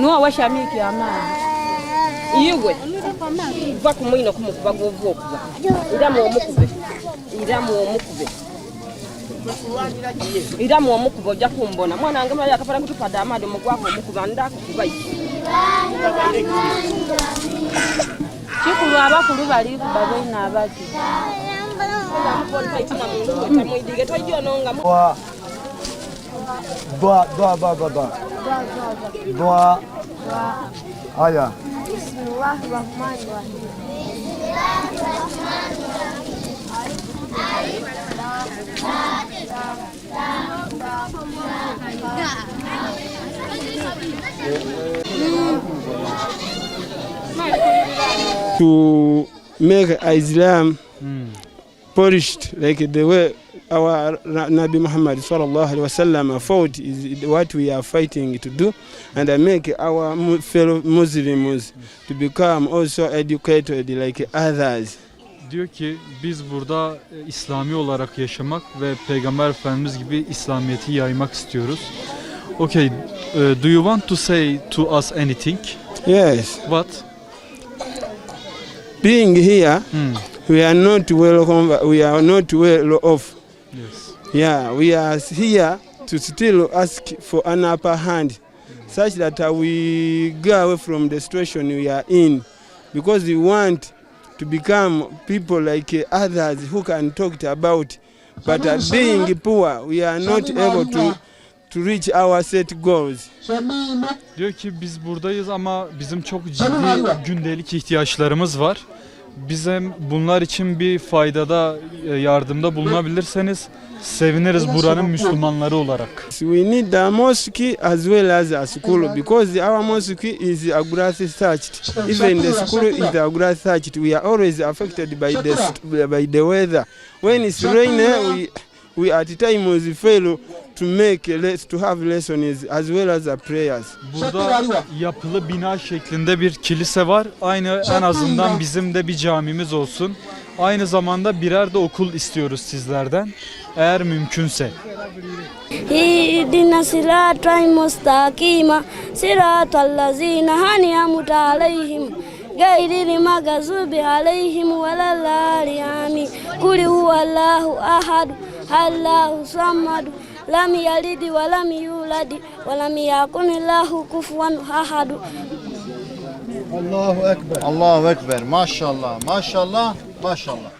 Nuwa washamiki amani. Iwe. Vaku mwino kumukuba govokuba. Iramu omukuba ojja kumbona. Mwana wange mali akafala kutupada amadi omugwako omukuba ndakukuba. Kikulu abakulu bali kuba boina abaki. Doa. Haya. To make Islam polished like the way our Nabi Muhammad sallallahu alaihi wasallam fought is what we are fighting to do, and make our fellow Muslims to become also educated like others. Diyor ki biz burada İslami olarak yaşamak ve Peygamber Efendimiz gibi İslamiyet'i yaymak istiyoruz. Okay, do you want to say to us anything? Yes. What? Being here, we are not welcome. We are not well off. Yes. Yeah, we are here to still ask for an upper hand, such that we go away from the situation we are in, because we want to become people like others who can talk about. But being poor, we are not able to reach our set goals. Diyor ki biz buradayız ama bizim çok ciddi gündelik ihtiyaçlarımız var. Bize bunlar için bir faydada, yardımda bulunabilirseniz seviniriz buranın Müslümanları olarak. We need a mosque as well as a school, because our mosque is a grass thatched. Even the school is a grass thatched. We are always affected by the weather. When it's raining, we at times fail to have lessons as well as prayers. Burada yapılı bina şeklinde bir kilise var. Aynı en azından bizim de bir camimiz olsun. Aynı zamanda birer de okul istiyoruz sizlerden. Eğer mümkünse. İhdina sıratal mustakima sıratal lazina an'amta aleyhim gayril mağdubi aleyhim velallâlimin. Kul huvallahu ahad Allahu samad lam yalid ve lam yulad ve lam yakun lahu kufuwan ahad. Allahu Ekber. Allahu Ekber. Maşallah, maşallah, maşallah.